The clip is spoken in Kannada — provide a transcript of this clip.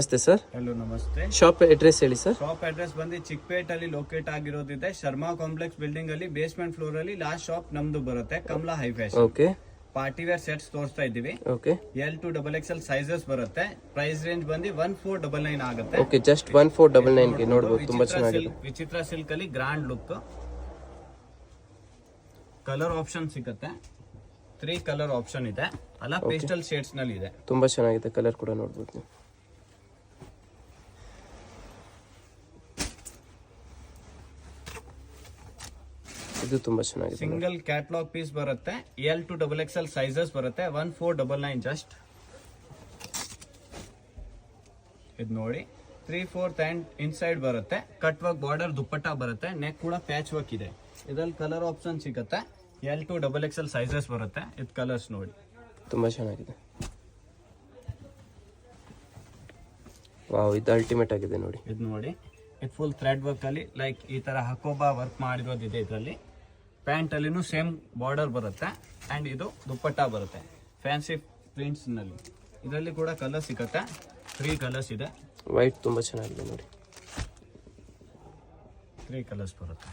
ನಮಸ್ತೆ ಸರ್. ಹಲೋ ನಮಸ್ತೆ. ಶಾಪ್ ಅಡ್ರೆಸ್ ಹೇಳಿ ಸರ್. ಶಾಪ್ ಅಡ್ರೆಸ್ ಬಂದು ಚಿಕ್ಕಪೇಟ್ ಅಲ್ಲಿ ಲೊಕೇಟ್ ಆಗಿರೋದಿದೆ. ಶರ್ಮಾ ಕಾಂಪ್ಲೆಕ್ಸ್ ಬಿಲ್ಡಿಂಗ್ ಅಲ್ಲಿ ಬೇಸ್ಮೆಂಟ್ ಫ್ಲೋರ್ ಅಲ್ಲಿ ಲಾಸ್ಟ್ ಶಾಪ್ ನಮ್ದು ಬರುತ್ತೆ. Kamala high fashion. Okay. Party wear sets ತೋರಿಸ್ತಾ ಇದ್ದೀವಿ. Okay. L to XXL sizes ಬರುತ್ತೆ. ಪ್ರೈಸ್ ರೇಂಜ್ ಬಂದು 1499 ಆಗುತ್ತೆ. ಓಕೆ, ಜಸ್ಟ್ 1499 ಗೆ ನೋಡಬಹುದು. ತುಂಬಾ ಚೆನ್ನಾಗಿದೆ. ವಿಚಿತ್ರ ಸಿಲ್ಕ್ ಅಲ್ಲಿ ಗ್ರ್ಯಾಂಡ್ ಲುಕ್. ಕಲರ್ ಆಪ್ಷನ್ ಸಿಗುತ್ತೆ. 3 ಕಲರ್ ಆಪ್ಷನ್ ಇದೆ. ಅಲ್ಲ ಪೇಸ್ಟಲ್ ಶೇಡ್ಸ್ ನಲ್ಲಿ ಇದೆ. ತುಂಬಾ ಚೆನ್ನಾಗಿದೆ. ಕಲರ್ ಕೂಡ ನೋಡಬಹುದು ನೀವು. ಇದು ತುಂಬಾ ಚೆನ್ನಾಗಿದೆ. ಸಿಂಗಲ್ ಕ್ಯಾಟಲಾಗ್ ಪೀಸ್ ಬರುತ್ತೆ. L to XXL ಸೈಜಸ್ ಬರುತ್ತೆ. 1499 ಜಸ್ಟ್. ಇದು ನೋಡಿ 3/4 ಅಂಡ್ ಇನ್ಸೈಡ್ ಬರುತ್ತೆ. ಕಟ್ ವರ್ಕ್ ಬಾರ್ಡರ್ ದುಪ್ಪಟ್ಟ ಬರುತ್ತೆ. ನೆಕ್ ಕೂಡ ಪ್ಯಾಚ್ ವರ್ಕ್ ಇದೆ. ಇದರಲ್ಲಿ ಕಲರ್ ಆಪ್ಷನ್ ಸಿಗುತ್ತೆ. L to XXL ಸೈಜಸ್ ಬರುತ್ತೆ. ಇದು ಕಲರ್ಸ್ ನೋಡಿ ತುಂಬಾ ಚೆನ್ನಾಗಿದೆ. ವಾವ್, ಇದು ಅಲ್ಟಿಮೇಟ್ ಆಗಿದೆ ನೋಡಿ. ಇದು ನೋಡಿ, ಇದು ಫುಲ್ ಥ್ರೆಡ್ ವರ್ಕ್ ಅಲ್ಲಿ ಲೈಕ್ ಈ ತರ ಹಕೋಬಾ ವರ್ಕ್ ಮಾಡಿರೋದಿದೆ. ಇದರಲ್ಲಿ ಪ್ಯಾಂಟ್ ಅಲ್ಲಿನೂ ಸೇಮ್ ಬಾರ್ಡರ್ ಬರುತ್ತೆ. ಅಂಡ್ ಇದು ದುಪ್ಪಟ್ಟ ಬರುತ್ತೆ ಫ್ಯಾನ್ಸಿ ಪ್ರಿಂಟ್ಸ್ ನಲ್ಲಿ. ಇದರಲ್ಲಿ ಕೂಡ ಕಲರ್ ಸಿಗುತ್ತೆ. 3 ಕಲರ್ಸ್ ಇದೆ. ವೈಟ್ ತುಂಬಾ ಚೆನ್ನಾಗಿದೆ ನೋಡಿ. 3 ಕಲರ್ಸ್ ಬರುತ್ತೆ.